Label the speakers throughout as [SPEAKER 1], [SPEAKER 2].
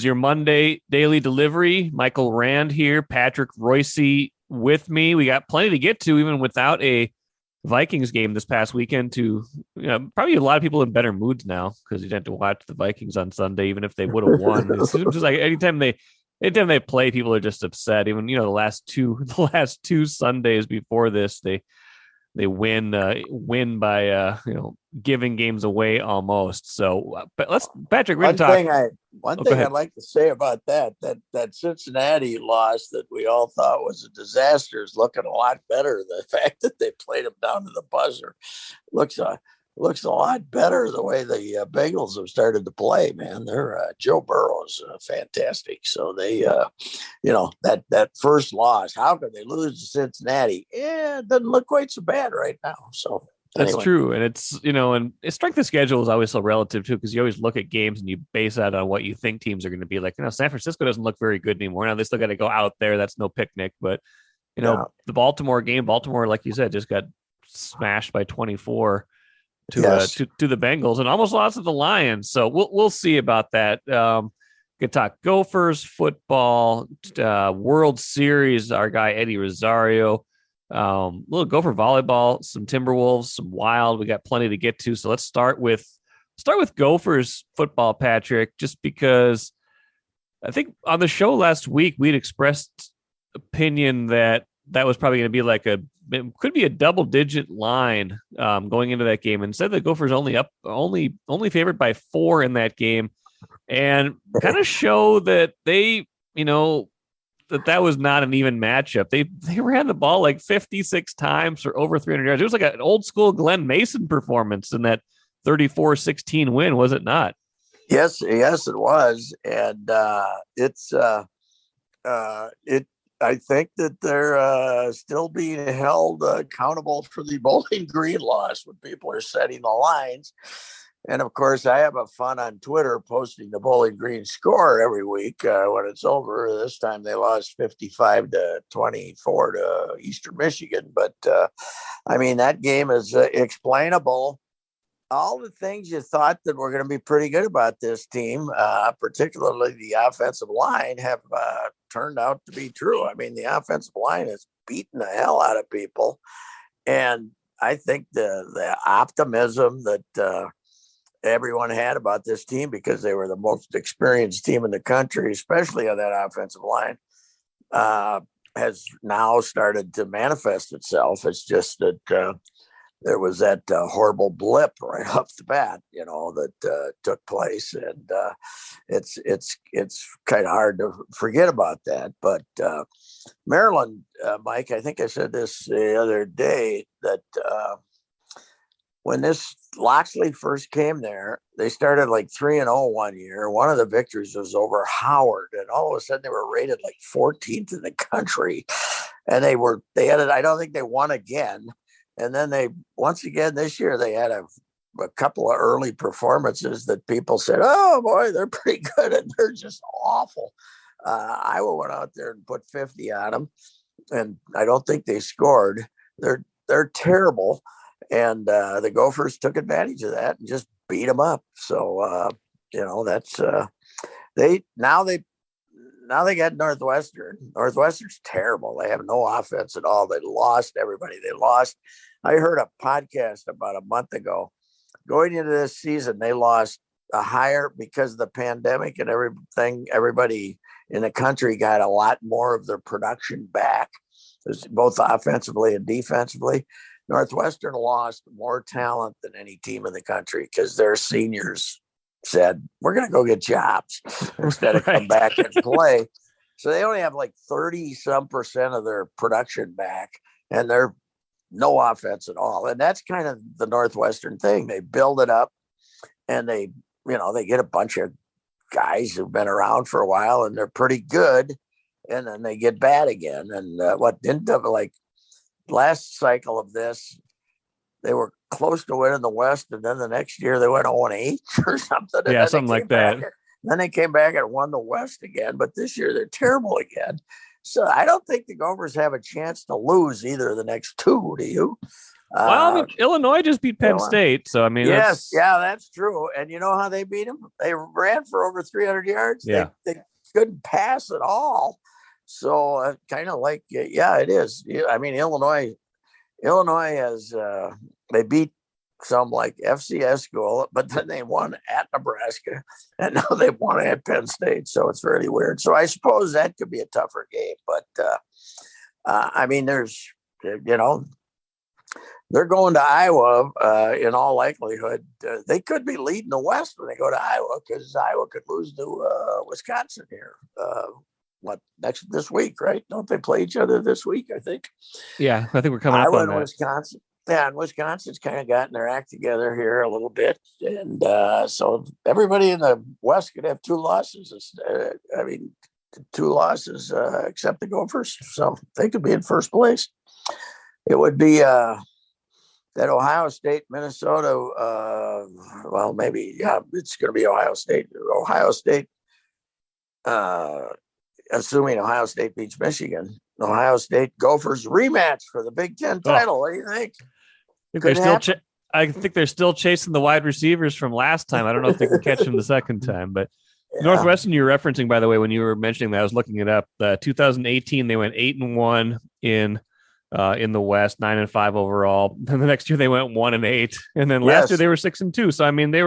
[SPEAKER 1] your Monday daily delivery. Michael Rand here, Patrick Reusse with me. We got plenty to get to, even without a Vikings game this past weekend. Probably a lot of people in better moods now because you didn't have to watch the Vikings on Sunday, even if they would have won. It seems just like anytime they play, people are just upset. Even the last two Sundays before this, they win by giving games away almost. So, but Patrick, we're going to talk.
[SPEAKER 2] One thing I'd like to say about that Cincinnati loss that we all thought was a disaster is looking a lot better. The fact that they played them down to the buzzer looks a lot better the way the Bengals have started to play, man. They're Joe Burrow's fantastic. So they, that first loss, how could they lose to Cincinnati? Yeah, it doesn't look quite so bad right now. So
[SPEAKER 1] that's true. And it's, and strength of schedule is always so relative too, because you always look at games and you base that on what you think teams are going to be like. San Francisco doesn't look very good anymore. Now they still got to go out there. That's no picnic, but the Baltimore game, like you said, just got smashed by 24 to the Bengals and almost lost to the Lions. So we'll see about that. Good talk Gophers football, World Series. Our guy Eddie Rosario, little Gopher volleyball, some Timberwolves, some Wild. We got plenty to get to. So let's start with Gophers football, Patrick. Just because I think on the show last week we'd expressed opinion that was probably going to be it could be a double-digit line going into that game. Instead, the Gophers only favored by 4 in that game, and kind of show that they, that was not an even matchup. They ran the ball like 56 times for over 300 yards. It was like an old school Glenn Mason performance in that 34-16 win, was it not?
[SPEAKER 2] Yes, it was, and I think that they're still being held accountable for the Bowling Green loss when people are setting the lines. And of course, I have a fun on Twitter posting the Bowling Green score every week when it's over. This time they lost 55-24 to Eastern Michigan. But that game is explainable. All the things you thought that were going to be pretty good about this team, particularly the offensive line, have turned out to be true. The offensive line has beaten the hell out of people. And I think the optimism that everyone had about this team, because they were the most experienced team in the country, especially on that offensive line, has now started to manifest itself. It's just that there was that horrible blip right off the bat, that took place, and it's kind of hard to forget about that. But Maryland, Mike, I think I said this the other day that when this Loxley first came there, they started like 3-0 one year. One of the victories was over Howard, and all of a sudden they were rated like 14th in the country, and they had it. I don't think they won again. And then once again this year, they had a couple of early performances that people said, oh boy, they're pretty good. And they're just awful. Iowa went out there and put 50 on them, and I don't think they scored. They're terrible. And the Gophers took advantage of that and just beat them up. So, that's they got Northwestern. Northwestern's terrible. They have no offense at all. They lost everybody. I heard a podcast about a month ago. Going into this season, they lost a higher because of the pandemic and everything. Everybody in the country got a lot more of their production back, both offensively and defensively. Northwestern lost more talent than any team in the country because their seniors said, we're going to go get jobs instead of come back and play. So they only have like 30-some% of their production back, and they're no offense at all. And that's kind of the Northwestern thing. They build it up, and they get a bunch of guys who've been around for a while, and they're pretty good, and then they get bad again. And last cycle of this, they were close to winning the West, and then the next year they went 0-8 or something.
[SPEAKER 1] Yeah, something like that.
[SPEAKER 2] Then they came back and won the West again, but this year they're terrible again. So I don't think the Gophers have a chance to lose either of the next two. Do you?
[SPEAKER 1] Well, I mean, Illinois just beat Penn State, so I mean,
[SPEAKER 2] yes, that's true. And you know how they beat them? They ran for over 300 yards.
[SPEAKER 1] Yeah.
[SPEAKER 2] They couldn't pass at all. So kind of like, yeah, it is. I mean, Illinois has they beat some like FCS school, but then they won at Nebraska, and now they won at Penn State. So it's really weird. So I suppose that could be a tougher game. But I mean, there's they're going to Iowa in all likelihood. They could be leading the West when they go to Iowa, because Iowa could lose to Wisconsin here. This week, right? Don't they play each other this week? I think.
[SPEAKER 1] Yeah, I think we're coming up on that.
[SPEAKER 2] Wisconsin. Yeah, and Wisconsin's kind of gotten their act together here a little bit, and so everybody in the West could have 2 losses. I mean, 2 losses except the Gophers, so they could be in first place. It would be that Ohio State, Minnesota. Well, maybe it's going to be Ohio State. Ohio State. Assuming Ohio State beats Michigan, Ohio State Gophers rematch for the Big Ten title. What do you think?
[SPEAKER 1] I think they're still chasing the wide receivers from last time. I don't know if they can catch them the second time, but Northwestern you're referencing, by the way, when you were mentioning that, I was looking it up. 2018, they went 8-1 in the West, 9-5 overall. Then the next year they went 1-8, and then last year they were 6-2. So I mean, they've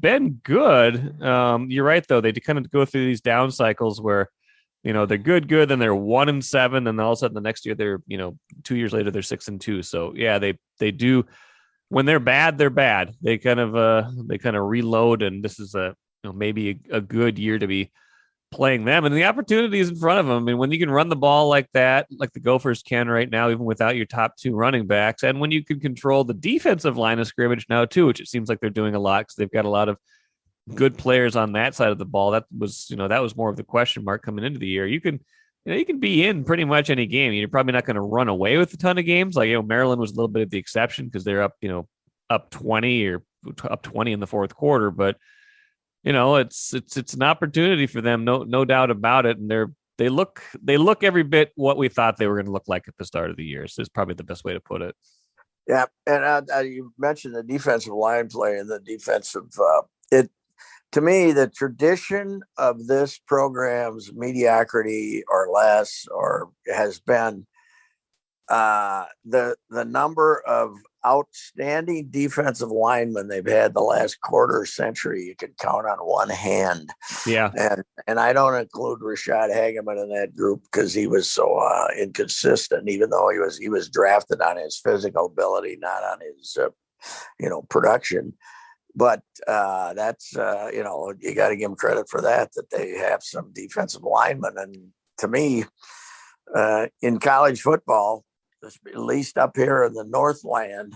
[SPEAKER 1] been good. You're right though; they kind of go through these down cycles where they're good, then they're 1-7, and all of a sudden the next year they're 2 years later they're 6-2. So yeah, they do. When they're bad, they're bad. They kind of reload, and this is maybe a good year to be playing them, and the opportunity is in front of them. I mean, when you can run the ball like that, like the Gophers can right now, even without your top 2 running backs, and when you can control the defensive line of scrimmage now too, which it seems like they're doing a lot because they've got a lot of good players on that side of the ball. That was more of the question mark coming into the year. You can be in pretty much any game. You're probably not going to run away with a ton of games. Like Maryland was a little bit of the exception because they're up 20 or up 20 in the fourth quarter, but it's an opportunity for them, no doubt about it. And they look every bit what we thought they were going to look like at the start of the year. So it's probably the best way to put it.
[SPEAKER 2] Yeah, and you mentioned the defensive line play and the defensive. To me, the tradition of this program's mediocrity or less, or has been the number of outstanding defensive linemen they've had the last quarter century. You could count on one hand.
[SPEAKER 1] Yeah.
[SPEAKER 2] And I don't include Rashad Hageman in that group because he was so inconsistent, even though he was drafted on his physical ability, not on his production. But that's you got to give them credit for that they have some defensive linemen. And to me, in college football, at least up here in the Northland,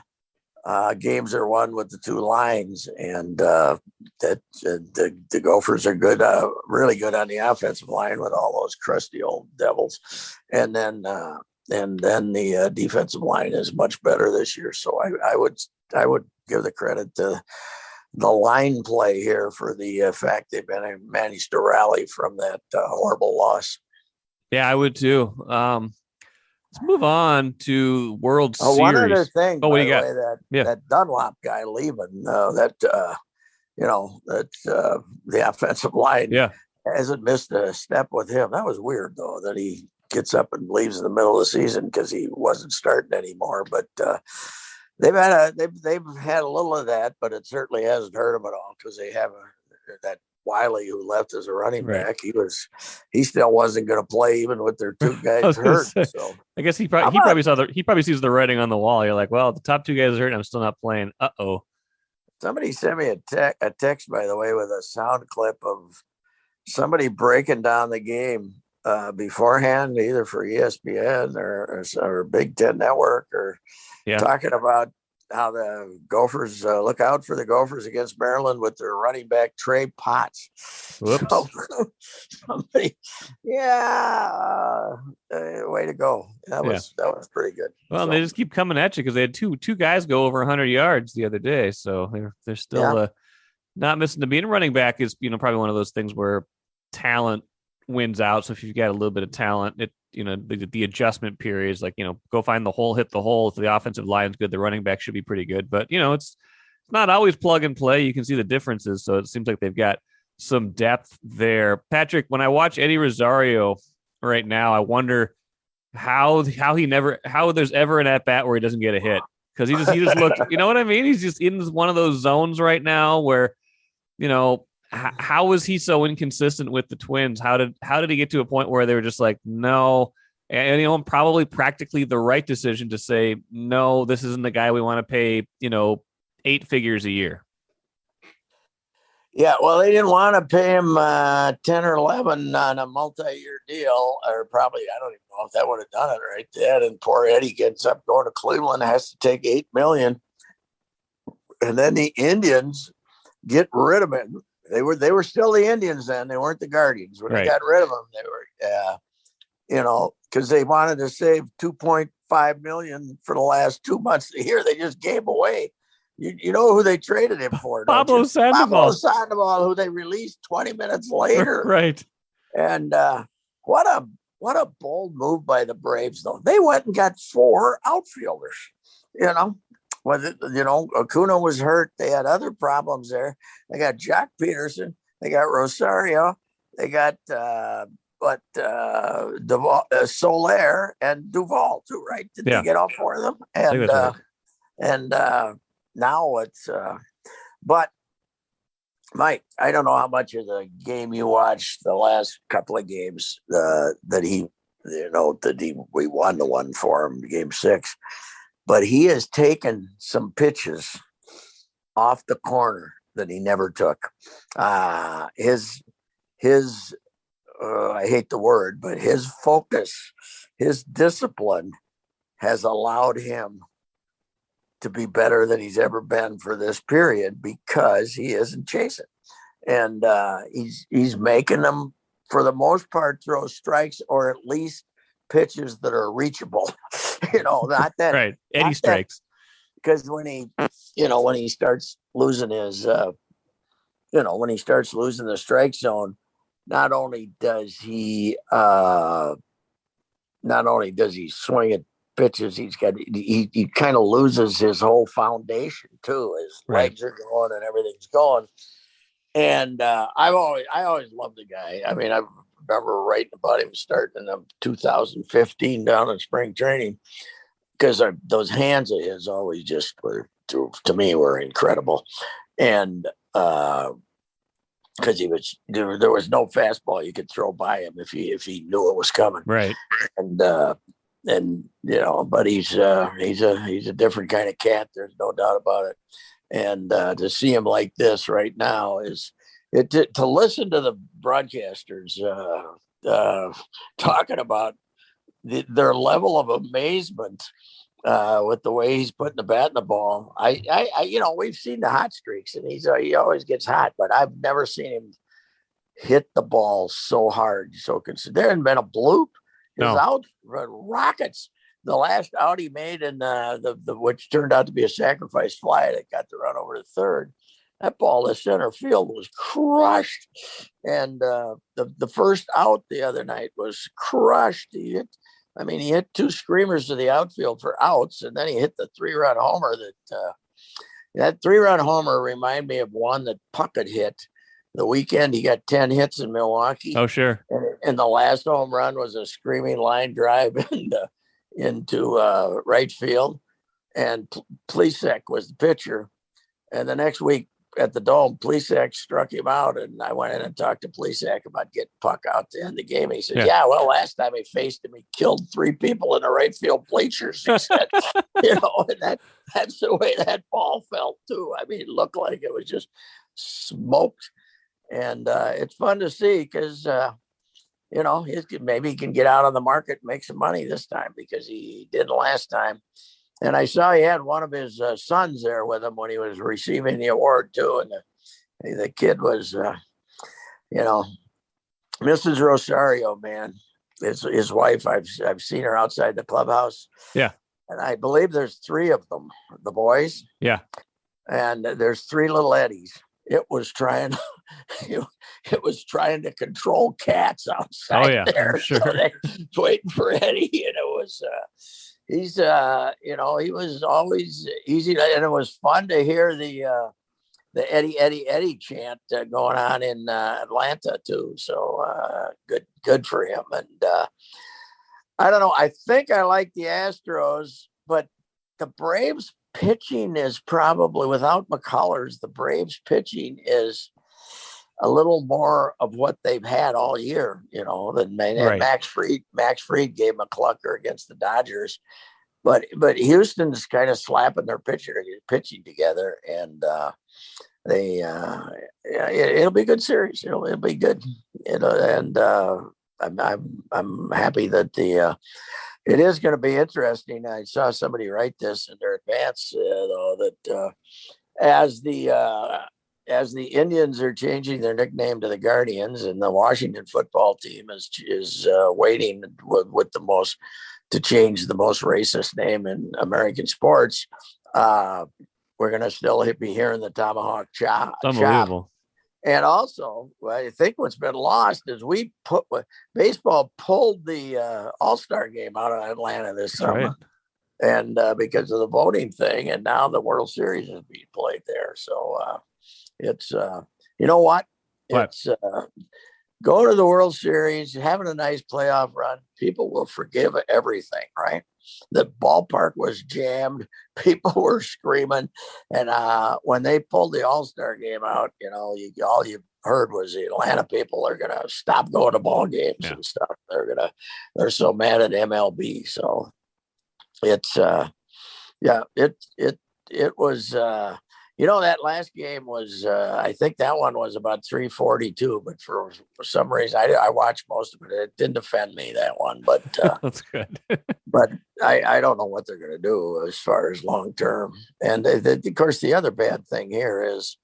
[SPEAKER 2] games are won with the 2 lines, and the Gophers are good, really good on the offensive line with all those crusty old devils, and then the defensive line is much better this year. So I would give the credit to the line play here for the fact they've managed to rally from that horrible loss.
[SPEAKER 1] Yeah, I would too. Let's move on to World Series.
[SPEAKER 2] One other thing,
[SPEAKER 1] what do you got?
[SPEAKER 2] That Dunlop guy leaving, the offensive line hasn't missed a step with him. That was weird, though, that he gets up and leaves in the middle of the season because he wasn't starting anymore. But they've had a little of that, but it certainly hasn't hurt them at all because they have that Wiley who left as a running back. He still wasn't going to play even with their 2 guys hurt. So
[SPEAKER 1] I guess he probably sees the writing on the wall. You're like, well, the top 2 guys are hurt, and I'm still not playing. Uh-oh.
[SPEAKER 2] Somebody sent me a text, by the way, with a sound clip of somebody breaking down the game beforehand, either for ESPN or Big Ten Network, or talking about how the Gophers look out for the Gophers against Maryland with their running back Trey Potts.
[SPEAKER 1] Whoops!
[SPEAKER 2] Somebody, way to go. That was pretty good.
[SPEAKER 1] Well, they just keep coming at you because they had two guys go over 100 yards the other day, so they're still not missing the beat. And running back is probably one of those things where talent wins out. So if you've got a little bit of talent, the adjustment periods, like, go find the hole, hit the hole. If the offensive line's good, the running back should be pretty good. But, it's not always plug and play. You can see the differences. So it seems like they've got some depth there. Patrick, when I watch Eddie Rosario right now, I wonder how there's ever an at bat where he doesn't get a hit. Because he just looked, you know what I mean? He's just in one of those zones right now where, how was he so inconsistent with the Twins? How did he get to a point where they were just like, no, and probably practically the right decision to say, no, this isn't the guy we want to pay, 8 figures a year.
[SPEAKER 2] Yeah, well, they didn't want to pay him 10 or 11 on a multi-year deal, or probably, I don't even know if that would have done it right then. And poor Eddie gets up going to Cleveland, has to take $8 million. And then the Indians get rid of him. They were still the Indians then. They weren't the Guardians. When they got rid of him, they were, because they wanted to save $2.5 million for the last 2 months of the year. They just gave away. You know who they traded him for?
[SPEAKER 1] Pablo
[SPEAKER 2] Sandoval, who they released 20 minutes later.
[SPEAKER 1] Right.
[SPEAKER 2] And what a bold move by the Braves, though. They went and got 4 outfielders. Acuna was hurt. They had other problems there. They got Jack Peterson. They got Rosario. They got Soler and Duvall too, right? Did they get all 4 of them? And now it's but Mike, I don't know how much of the game you watched, the last couple of games that we won the one for him, game 6, but he has taken some pitches off the corner that he never took. His I hate the word, but his focus, his discipline has allowed him to be better than he's ever been for this period because he isn't chasing. And he's making them, for the most part, throw strikes or at least pitches that are reachable. Not that
[SPEAKER 1] right. Eddie strikes.
[SPEAKER 2] Because when he starts losing his when he starts losing the strike zone, not only does he swing at pitches, he kind of loses his whole foundation too. His legs are going and everything's going. And I always loved the guy. I mean, I remember writing about him starting in 2015 down in spring training, because those hands of his always just were, to me, were incredible. And because there was no fastball you could throw by him if he knew it was coming.
[SPEAKER 1] Right.
[SPEAKER 2] And but he's a different kind of cat. There's no doubt about it. And to see him like this right now is to listen to the broadcasters talking about their level of amazement with the way he's putting the bat in the ball. We've seen the hot streaks, and he always gets hot, but I've never seen him hit the ball so hard, so consistent. There hadn't been a bloop. His out rockets. The last out he made in the which turned out to be a sacrifice fly that got the run over to third. That ball to center field was crushed, and the first out the other night was crushed. He hit 2 screamers to the outfield for outs, and then he hit the 3-run homer. That 3-run homer reminded me of one that Puckett hit the weekend. He got 10 hits in Milwaukee.
[SPEAKER 1] Oh, sure.
[SPEAKER 2] And the last home run was a screaming line drive into right field. And Plesac was the pitcher. And the next week at the Dome, Plesac struck him out. And I went in and talked to Plesac about getting Puck out to end the game. He said, well, last time he faced him, he killed 3 people in the right field bleachers. He said, and that's the way that ball felt too. I mean, it looked like it was just smoked. And it's fun to see because, maybe he can get out on the market and make some money this time, because he didn't last time. And I saw he had one of his sons there with him when he was receiving the award too. And the kid was, Mrs. Rosario, man, his wife. I've seen her outside the clubhouse.
[SPEAKER 1] Yeah.
[SPEAKER 2] And I believe there's 3 of them, the boys.
[SPEAKER 1] Yeah.
[SPEAKER 2] And there's 3 little Eddies. It was trying it was trying to control cats outside there.
[SPEAKER 1] I'm sure.
[SPEAKER 2] So they waiting for Eddie, and it was he was always easy and it was fun to hear the Eddie chant going on in Atlanta too. So good for him. And I don't know. I think I like the Astros, but the Braves pitching is probably, without McCullers, the Braves pitching is a little more of what they've had all year, than
[SPEAKER 1] Right.
[SPEAKER 2] Max Fried gave him a clunker against the Dodgers. But Houston's kind of slapping their pitching together, and it'll be a good series. It'll be good. I'm happy that it is going to be interesting. I saw somebody write this in their advance, though, that as the Indians are changing their nickname to the Guardians, and the Washington football team is waiting with the most to change the most racist name in American sports, we're going to still be hearing the tomahawk chop.
[SPEAKER 1] Unbelievable.
[SPEAKER 2] And also, I think what's been lost is baseball pulled the All-Star game out of Atlanta this summer. Right. And because of the voting thing, and now the World Series is being played there. So it's, you know what? It's go to the World Series, having a nice playoff run. People will forgive everything, right? The ballpark was jammed. People were screaming. And when they pulled the All-Star game out, all you heard was the Atlanta people are going to stop going to ball games and stuff. They're so mad at MLB. So it's, it was, that last game was, I think that one was about 342, but for some reason, I watched most of it. It didn't offend me, that one, but
[SPEAKER 1] that's good.
[SPEAKER 2] But I don't know what they're going to do as far as long term. And of course, the other bad thing here is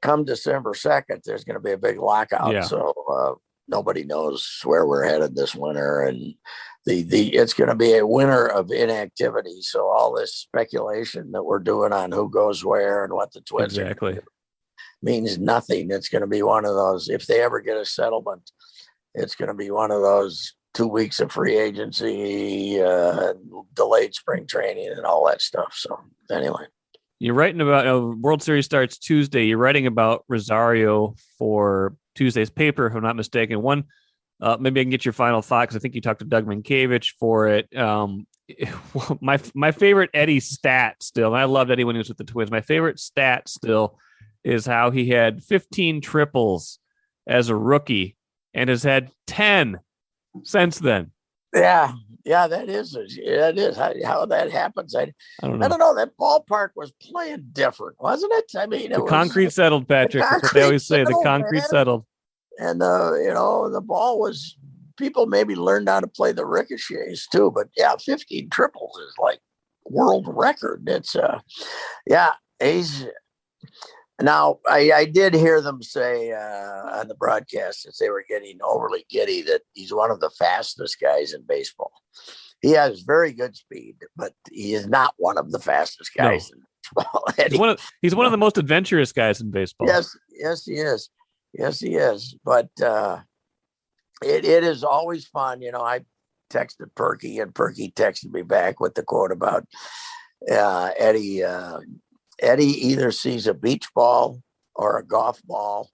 [SPEAKER 2] come December 2nd, there's going to be a big lockout. Yeah. So nobody knows where we're headed this winter. And it's going to be a winter of inactivity. So all this speculation that we're doing on who goes where and what the Twins
[SPEAKER 1] exactly
[SPEAKER 2] means nothing. It's going to be one of those, if they ever get a settlement, it's going to be one of those 2 weeks of free agency, delayed spring training and all that stuff. So anyway.
[SPEAKER 1] You're writing about World Series starts Tuesday. You're writing about Rosario for Tuesday's paper, if I'm not mistaken. One, maybe I can get your final thought, because I think you talked to Doug Minkiewicz for it. My favorite Eddie stat still, and I loved Eddie when he was with the Twins. My favorite stat still is how he had 15 triples as a rookie and has had 10 since then.
[SPEAKER 2] Yeah, that is how that happens. I don't know. That ballpark was playing different, wasn't it? I mean,
[SPEAKER 1] concrete settled, Patrick. That's what they always say. The concrete settled.
[SPEAKER 2] And the ball was, people maybe learned how to play the ricochets too. But 15 triples is like world record. It's he's. Now, I did hear them say on the broadcast that they were getting overly giddy that he's one of the fastest guys in baseball. He has very good speed, but he is not one of the fastest guys in baseball.
[SPEAKER 1] He's one of the most adventurous guys in baseball.
[SPEAKER 2] Yes, he is. Yes, he is. But it is always fun. I texted Perky, and Perky texted me back with the quote about Eddie. Eddie either sees a beach ball or a golf ball,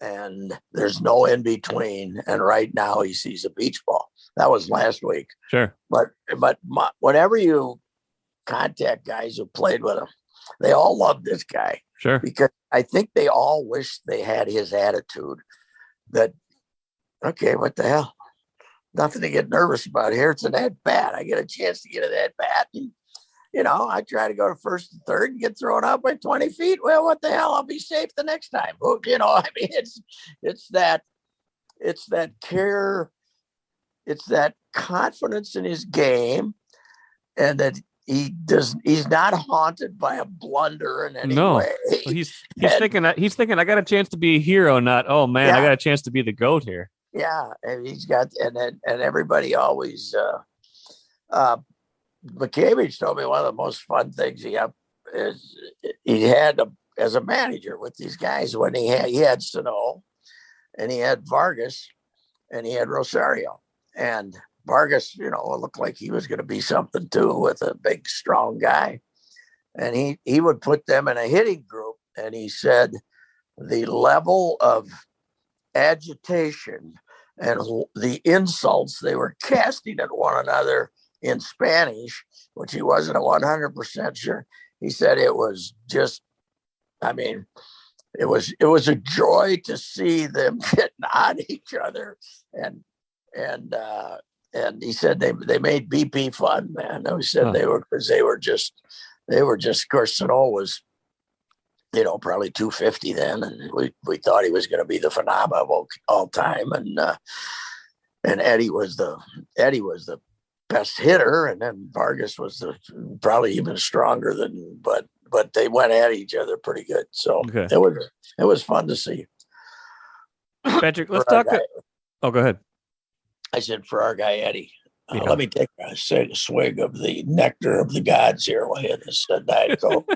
[SPEAKER 2] and there's no in between. And right now he sees a beach ball. That was last week.
[SPEAKER 1] Sure.
[SPEAKER 2] But whenever you contact guys who played with him, they all love this guy.
[SPEAKER 1] Sure.
[SPEAKER 2] Because I think they all wish they had his attitude that, okay, what the hell? Nothing to get nervous about here. It's an at bat. I get a chance to get an at bat. And, I try to go to first and third and get thrown out by 20 feet. Well, what the hell? I'll be safe the next time. It's that care. It's that confidence in his game, and that he's not haunted by a blunder in any way.
[SPEAKER 1] He's thinking I got a chance to be a hero, not, oh man, I got a chance to be the GOAT here.
[SPEAKER 2] Yeah. And he's got, and everybody always, McCabe told me one of the most fun things he had as a manager with these guys when he had Sano, and he had Vargas, and he had Rosario. And Vargas, looked like he was going to be something too, with a big, strong guy. And he would put them in a hitting group, and he said the level of agitation and the insults they were casting at one another in Spanish, which he wasn't 100% sure. He said it was just, it was a joy to see them getting on each other, and he said they made BP fun, man. He said they were just, of course, Sano was, probably 250 then, and we thought he was going to be the phenomenon of all time, and Eddie was the best hitter, and then Vargas was probably even stronger than, but they went at each other pretty good. So it was fun to see.
[SPEAKER 1] Patrick, let's talk. Go ahead.
[SPEAKER 2] I said, for our guy Eddie, let me take a swig of the nectar of the gods here while you had this Diet Coke.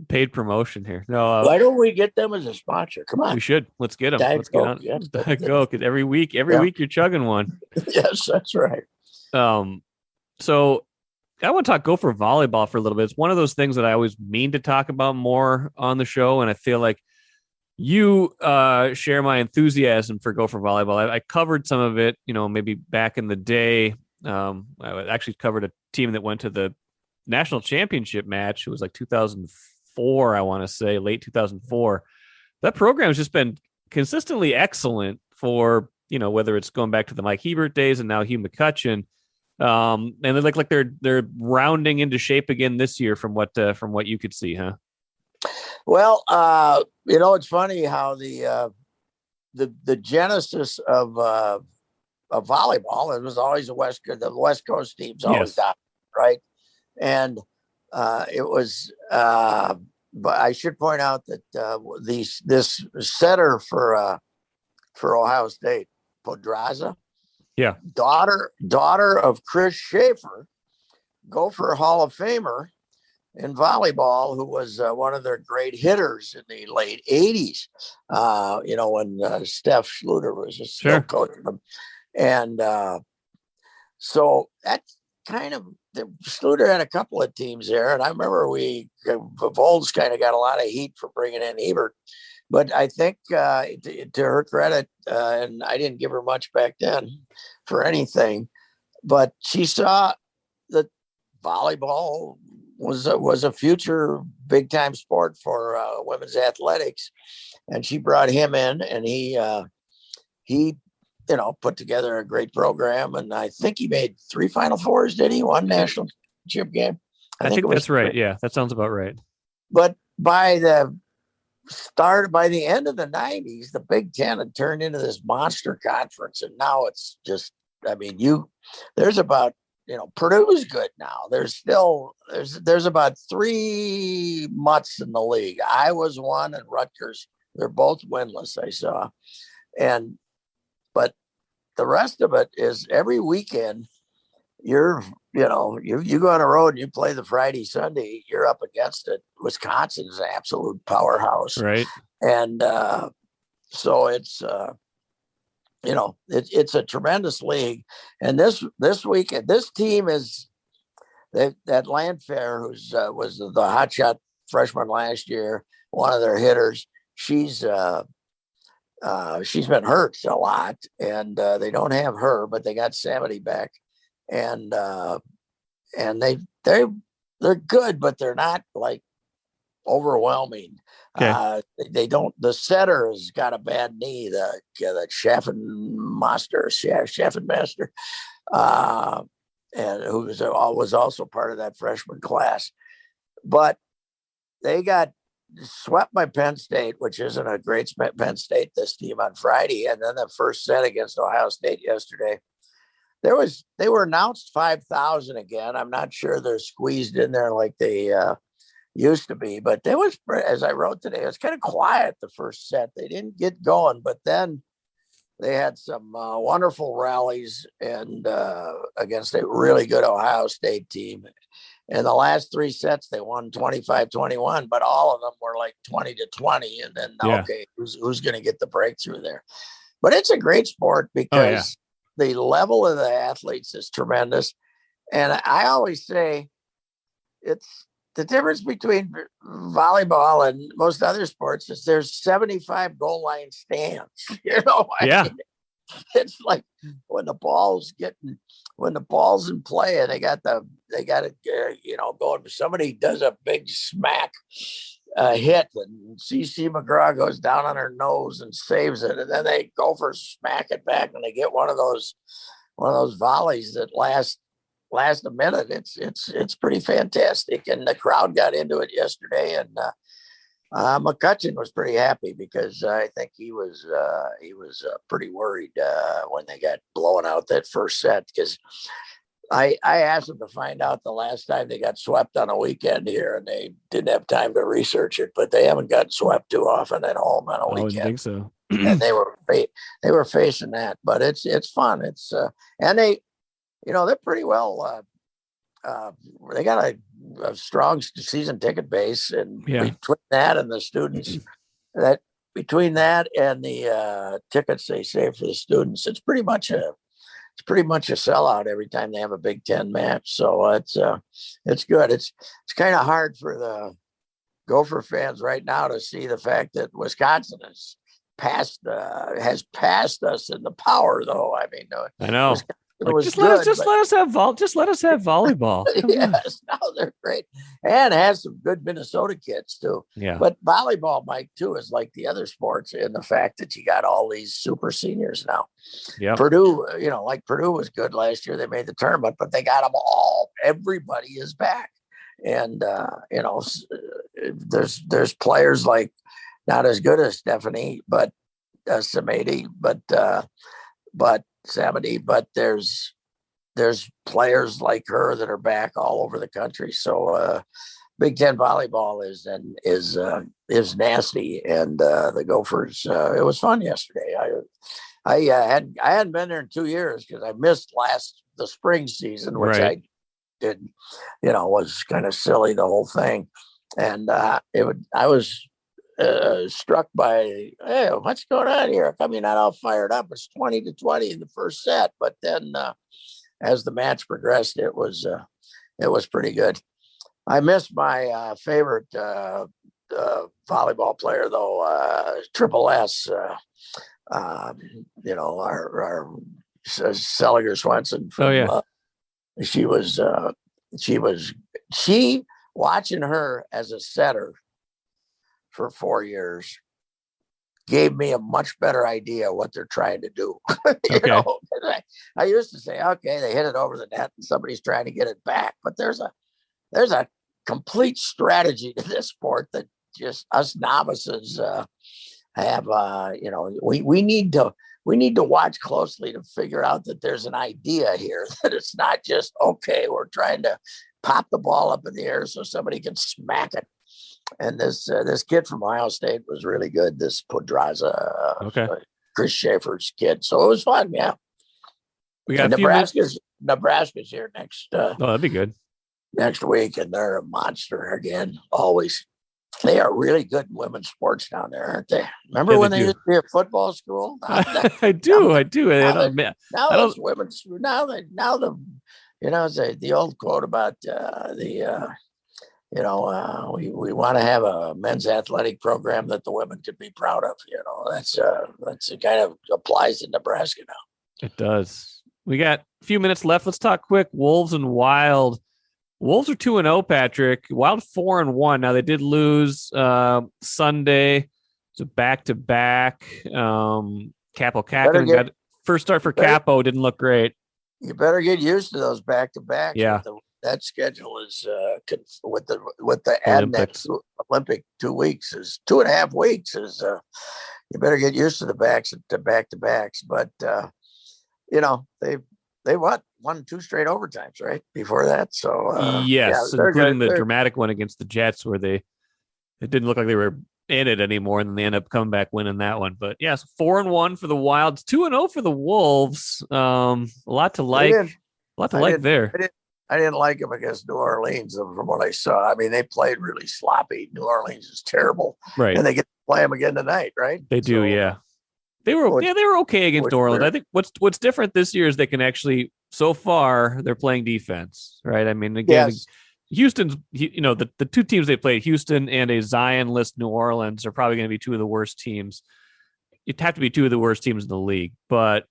[SPEAKER 1] Paid promotion here. No,
[SPEAKER 2] why don't we get them as a sponsor? Come on,
[SPEAKER 1] we should. Let's get them.
[SPEAKER 2] Let's
[SPEAKER 1] get on.
[SPEAKER 2] Yeah.
[SPEAKER 1] Diet Coke. Every week you're chugging one.
[SPEAKER 2] Yes, that's right.
[SPEAKER 1] So I want to talk Gopher volleyball for a little bit. It's one of those things that I always mean to talk about more on the show, and I feel like you share my enthusiasm for Gopher volleyball. I covered some of it, maybe back in the day. I actually covered a team that went to the national championship match. It was like 2004, I want to say, late 2004. That program has just been consistently excellent for, whether it's going back to the Mike Hebert days and now Hugh McCutcheon. And they look like they're rounding into shape again this year from what you could see, huh?
[SPEAKER 2] Well, it's funny how the genesis of volleyball, it was always the West Coast teams always got, right? And it was, but I should point out that this setter for Ohio State, Podraza, daughter of Chris Schaefer, Gopher Hall of Famer in volleyball, who was one of their great hitters in the late 80s, when Steph Schluter was still coaching them. And so that's kind of, Schluter had a couple of teams there. And I remember Volz kind of got a lot of heat for bringing in Ebert. But I think to her credit, and I didn't give her much back then for anything, but she saw that volleyball was a future big time sport for women's athletics, and she brought him in, and he put together a great program, and I think he made 3 Final Fours. Did he? 1 national championship game?
[SPEAKER 1] I think that's right. Yeah, that sounds about right.
[SPEAKER 2] But by the end of the 90s, the Big Ten had turned into this monster conference, and now it's just, there's about, Purdue's good now. There's about 3 mutts in the league. Iowa's one, and Rutgers, they're both winless, I saw. But the rest of it is every weekend you go on the road and you play the Friday, Sunday, you're up against it. Wisconsin's an absolute powerhouse.
[SPEAKER 1] Right.
[SPEAKER 2] And so it's, it's a tremendous league. And this weekend, this team is that Landfair, who's was the hotshot freshman last year, one of their hitters. She's been hurt a lot, and they don't have her, but they got Samity back, and they're good, but they're not like overwhelming.
[SPEAKER 1] Okay.
[SPEAKER 2] They don't. The setter has got a bad knee. The Schaffenmaster, and who was also part of that freshman class, but they got swept by Penn State, which isn't a great Penn State, this team, on Friday. And then the first set against Ohio State yesterday, they were announced 5,000 again. I'm not sure they're squeezed in there like they used to be, but they was, as I wrote today, it was kind of quiet the first set. They didn't get going, but then they had some wonderful rallies and against a really good Ohio State team. And the last 3 sets, they won 25-21, but all of them were like 20-20. And then, okay, who's going to get the breakthrough there? But it's a great sport because the level of the athletes is tremendous. And I always say it's the difference between volleyball and most other sports is there's 75 goal line stands. I mean, it's like when the ball's in play and they got it, going. Somebody does a big smack hit and CC McGraw goes down on her nose and saves it, and then they go for smack it back and they get one of those volleys that last a minute. It's pretty fantastic, and the crowd got into it yesterday, and McCutcheon was pretty happy because I think he was pretty worried when they got blown out that first set, because I asked them to find out the last time they got swept on a weekend here, and they didn't have time to research it, but they haven't gotten swept too often at home on a weekend.
[SPEAKER 1] I think so.
[SPEAKER 2] And they were facing that, but it's fun. It's and they're pretty well. They got a strong season ticket base, and between that and the students, between that and the tickets they save for the students, it's pretty much a sellout every time they have a Big Ten match. So it's good. It's kind of hard for the Gopher fans right now to see the fact that Wisconsin has passed us in the power, though. I mean,
[SPEAKER 1] I know.
[SPEAKER 2] Let
[SPEAKER 1] us have volleyball.
[SPEAKER 2] Yes, no, they're great, and has some good Minnesota kids too.
[SPEAKER 1] Yeah,
[SPEAKER 2] but volleyball, Mike, too, is like the other sports in the fact that you got all these super seniors now.
[SPEAKER 1] Yeah,
[SPEAKER 2] Purdue, Purdue was good last year. They made the tournament, but they got them all. Everybody is back, and there's players like not as good as Stephanie, but Samedi, but Samedi, but there's players like her that are back all over the country. So Big Ten volleyball is nasty, and the Gophers. It was fun yesterday. I hadn't been there in 2 years because I missed the spring season, which I did. Was kind of silly, the whole thing, and I was struck by, hey, what's going on here? How come you're not all fired up? It's 20-20 in the first set, but then as the match progressed, it was pretty good. I miss my favorite volleyball player, though, Triple S. Our Seliger Swenson. From, she watching her as a setter for 4 years gave me a much better idea what they're trying to do. I used to say, okay, they hit it over the net and somebody's trying to get it back, but there's a complete strategy to this sport that just us novices have. We need to watch closely to figure out that there's an idea here, that it's not just, okay, we're trying to pop the ball up in the air so somebody can smack it. And this kid from Ohio State was really good. This Podraza, Chris Schaefer's kid. So it was fun. Yeah,
[SPEAKER 1] we got
[SPEAKER 2] Nebraska's here next.
[SPEAKER 1] That'd be good
[SPEAKER 2] next week, and they're a monster again. Always, they are really good in women's sports down there, aren't they? Remember when they used to be a football school?
[SPEAKER 1] I do.
[SPEAKER 2] Now those women's. Now the the old quote about we want to have a men's athletic program that the women could be proud of. That's it kind of applies to Nebraska now.
[SPEAKER 1] It does. We got a few minutes left. Let's talk quick. Wolves and Wild. Wolves are 2-0, Patrick. Wild 4-1. Now they did lose Sunday. It's a back-to-back. Capo Kakin got first start for Capo. Didn't look great.
[SPEAKER 2] You better get used to those back-to-backs.
[SPEAKER 1] Yeah.
[SPEAKER 2] That schedule is with the Olympic 2 weeks is 2.5 weeks is you better get used to the back-to-backs. But they won 2 straight overtimes right before that. So
[SPEAKER 1] yes, including the dramatic one against the Jets where it didn't look like they were in it anymore, and then they end up coming back winning that one. But yes, 4-1 for the Wilds, 2-0 for the Wolves. A lot to like. There.
[SPEAKER 2] I didn't like them against New Orleans from what I saw. I mean, they played really sloppy. New Orleans is terrible,
[SPEAKER 1] Right.
[SPEAKER 2] and they get to play them again tonight, right?
[SPEAKER 1] They do, yeah. They were okay against New Orleans. I think what's different this year is they can actually, so far, they're playing defense, right? I mean, again, yes. Houston's, the two teams they played, Houston and a Zion-less New Orleans, are probably going to be two of the worst teams. It'd have to be two of the worst teams in the league, but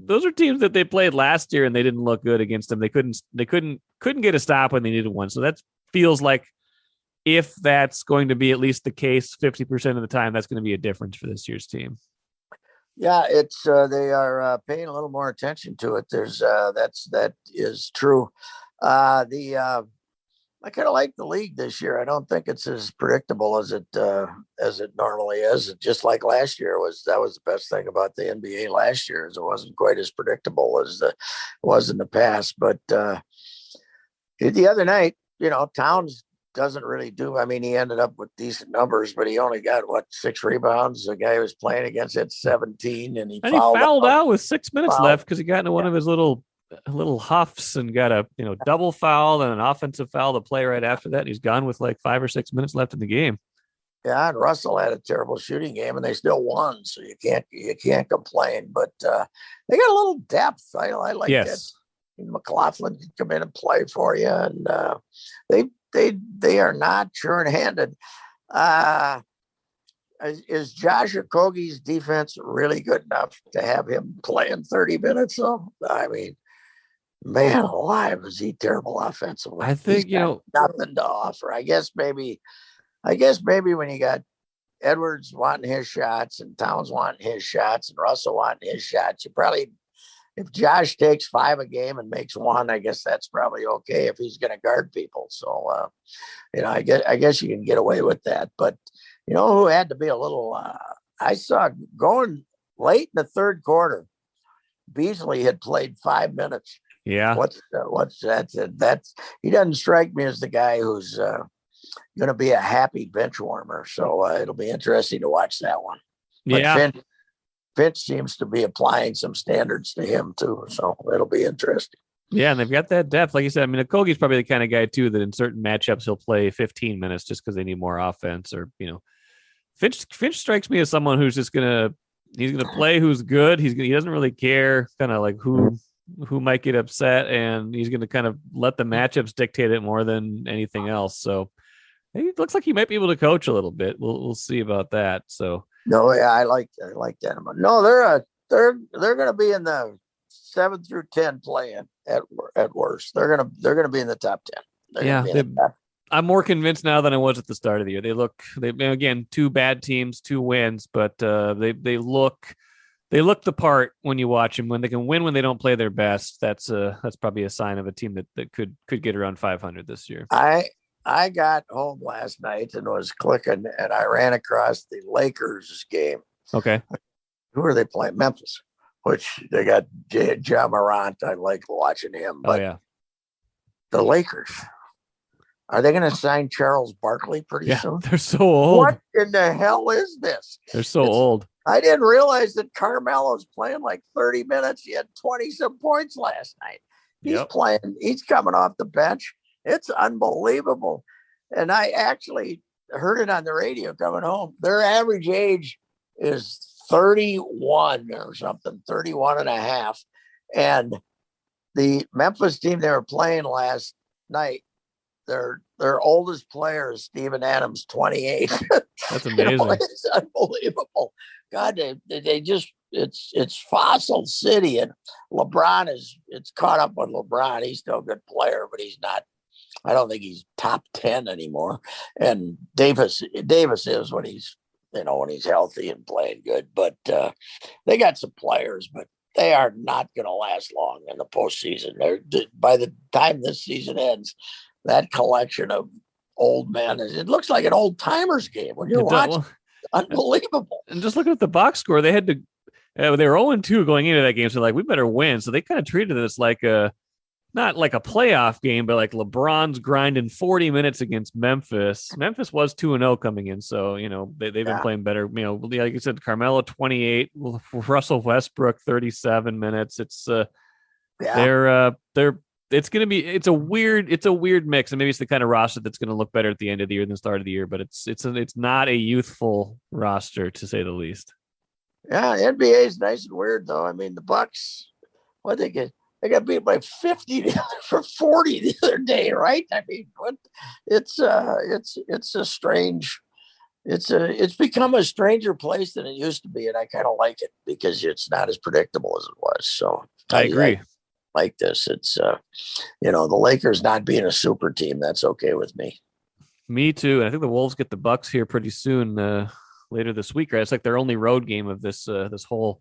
[SPEAKER 1] those are teams that they played last year and they didn't look good against them. They couldn't get a stop when they needed one. So that feels like, if that's going to be at least the case 50% of the time, that's going to be a difference for this year's team.
[SPEAKER 2] Yeah, it's they are paying a little more attention to it. There's that is true. I kind of like the league this year. I don't think it's as predictable as it normally is. Just like last year that was the best thing about the NBA last year, is it wasn't quite as predictable as it was in the past. But the other night, Towns doesn't really do. I mean, he ended up with decent numbers, but he only got 6 rebounds. The guy who was playing against had 17, and he
[SPEAKER 1] fouled out with 6 minutes left because he got into one of his little huffs and got a double foul and an offensive foul to play right after that. And he's gone with 5 or 6 minutes left in the game.
[SPEAKER 2] Yeah, and Russell had a terrible shooting game, and they still won, so you can't complain. But they got a little depth. I like that. McLaughlin can come in and play for you, and they are not short-handed. Is Josh Okogie's defense really good enough to have him playing 30 minutes? I mean, man alive, is he terrible offensively?
[SPEAKER 1] I think
[SPEAKER 2] nothing to offer. I guess maybe when you got Edwards wanting his shots and Towns wanting his shots and Russell wanting his shots, you probably, if Josh takes 5 a game and makes 1, I guess that's probably okay if he's going to guard people. So, I guess you can get away with that. But who had to be a little? I saw going late in the third quarter, Beasley had played 5 minutes.
[SPEAKER 1] Yeah.
[SPEAKER 2] What's that? He doesn't strike me as the guy who's going to be a happy bench warmer. So it'll be interesting to watch that one. But
[SPEAKER 1] yeah.
[SPEAKER 2] Finch seems to be applying some standards to him too. So it'll be interesting.
[SPEAKER 1] Yeah. And they've got that depth. Like you said, I mean, Okogie's probably the kind of guy too, that in certain matchups, he'll play 15 minutes just because they need more offense, or, Finch strikes me as someone who's just he's going to play who's good. He doesn't really care kind of like who might get upset, and he's going to kind of let the matchups dictate it more than anything else. So it looks like he might be able to coach a little bit. We'll see about that. So
[SPEAKER 2] no, yeah, I like that. No, they're going to be in the 7 through 10 play-in at worst. They're going to be in the top 10.
[SPEAKER 1] I'm more convinced now than I was at the start of the year. They again, 2 bad teams, 2 wins, but they look the part when you watch them. When they can win when they don't play their best, that's probably a sign of a team that could get around 500 this year.
[SPEAKER 2] I got home last night and was clicking, and I ran across the Lakers game.
[SPEAKER 1] Okay.
[SPEAKER 2] Who are they playing? Memphis, which they got Ja Morant. I like watching him. But
[SPEAKER 1] yeah.
[SPEAKER 2] The Lakers, are they going to sign Charles Barkley pretty soon?
[SPEAKER 1] They're so old.
[SPEAKER 2] What in the hell is this?
[SPEAKER 1] They're so old.
[SPEAKER 2] I didn't realize that Carmelo's playing 30 minutes. He had 20-some points last night. He's playing. He's coming off the bench. It's unbelievable. And I actually heard it on the radio coming home. Their average age is 31 or something, 31 and a half. And the Memphis team they were playing last night, their oldest player is Steven Adams, 28.
[SPEAKER 1] That's amazing.
[SPEAKER 2] It's unbelievable. God, they just, it's Fossil City, and it's caught up with LeBron. He's still a good player, but he's not. I don't think he's top 10 anymore. And Davis is when he's healthy and playing good. But they got some players, but they are not going to last long in the postseason. By the time this season ends, that collection of old men, it looks like an old timers game when you're watching. Unbelievable.
[SPEAKER 1] And just looking at the box score, they had to. They were 0-2 going into that game, so we better win. So they kind of treated this like not like a playoff game, but like LeBron's grinding 40 minutes against Memphis. Memphis was 2-0 coming in, so they've been playing better. Like you said, Carmelo 28, Russell Westbrook 37 minutes. It's they're it's a weird mix, and maybe it's the kind of roster that's going to look better at the end of the year than the start of the year. But it's not a youthful roster, to say the least.
[SPEAKER 2] Yeah, NBA is nice and weird though. I mean, the Bucks, what they get. They got beat by 50 for 40 the other day, right? I mean, what? It's a strange. It's become a stranger place than it used to be, and I kind of like it because it's not as predictable as it was. So
[SPEAKER 1] I agree.
[SPEAKER 2] I like this. It's the Lakers not being a super team. That's okay with me.
[SPEAKER 1] Me too. And I think the Wolves get the Bucks here pretty soon, later this week. Right? It's like their only road game of this whole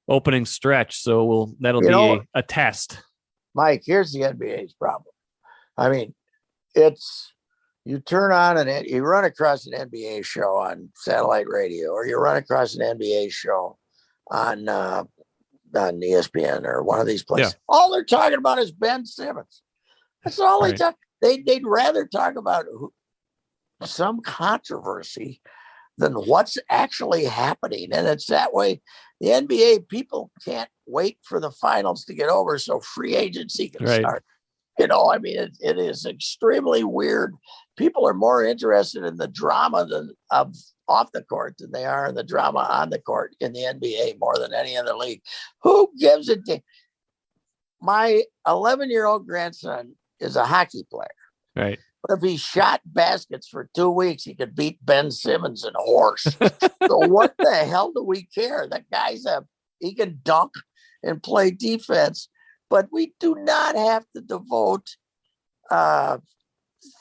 [SPEAKER 1] opening stretch. So that'll be a test.
[SPEAKER 2] Mike, here's the NBA's problem. I mean, you turn on you run across an NBA show on satellite radio, or you run across an NBA show on ESPN or one of these places. Yeah. All they're talking about is Ben Simmons. That's all they talk. They'd rather talk about some controversy than what's actually happening. And it's that way. The NBA people can't wait for the finals to get over so free agency can start. I mean, it is extremely weird. People are more interested in the drama of off the court than they are in the drama on the court in the NBA more than any other league. Who gives a damn? My 11-year-old grandson is a hockey player.
[SPEAKER 1] Right.
[SPEAKER 2] But if he shot baskets for 2 weeks, he could beat Ben Simmons in a horse. So what the hell do we care? That he can dunk and play defense, but we do not have to devote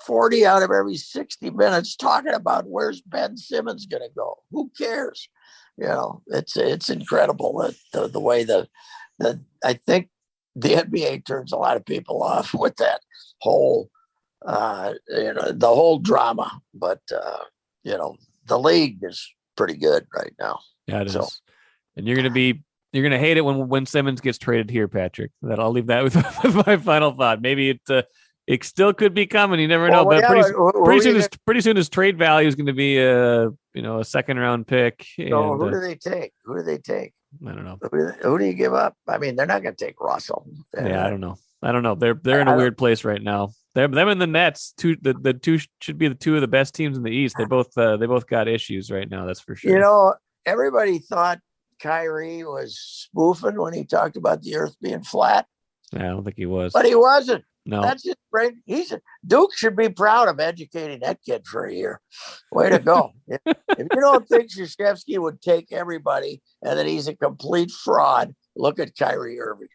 [SPEAKER 2] 40 out of every 60 minutes talking about where's Ben Simmons going to go. Who cares? It's incredible that the way that I think the NBA turns a lot of people off with that whole the whole drama, but the league is pretty good right now.
[SPEAKER 1] Yeah, it is. And you're gonna hate it when Simmons gets traded here, Patrick. I'll leave that with my final thought. Maybe it still could be coming. You never know. But pretty soon his trade value is going to be a second round pick.
[SPEAKER 2] So who do they take?
[SPEAKER 1] I don't know.
[SPEAKER 2] Who do you give up? I mean, they're not going to take Russell.
[SPEAKER 1] Yeah, I don't know. They're in a weird place right now. Them and the Nets, the two should be the two of the best teams in the East. They both got issues right now. That's for sure.
[SPEAKER 2] Everybody thought Kyrie was spoofing when he talked about the Earth being flat.
[SPEAKER 1] Yeah, I don't think he was,
[SPEAKER 2] but he wasn't.
[SPEAKER 1] No,
[SPEAKER 2] that's just great. Duke should be proud of educating that kid for a year. Way to go! If you don't think Krzyzewski would take everybody and that he's a complete fraud, look at Kyrie Irving.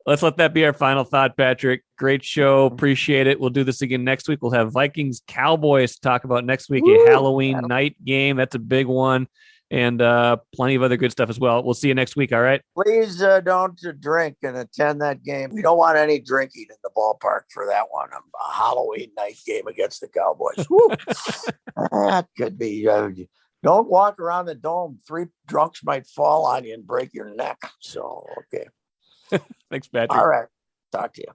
[SPEAKER 1] Let's let that be our final thought, Patrick. Great show. Appreciate it. We'll do this again next week. We'll have Vikings Cowboys to talk about next week, a Halloween night game. That's a big one. And plenty of other good stuff as well. We'll see you next week. All right.
[SPEAKER 2] Please don't drink and attend that game. We don't want any drinking in the ballpark for that one. A Halloween night game against the Cowboys. That could be. Don't walk around the dome. 3 drunks might fall on you and break your neck. So, okay.
[SPEAKER 1] Thanks, Patrick.
[SPEAKER 2] All right. Talk to you.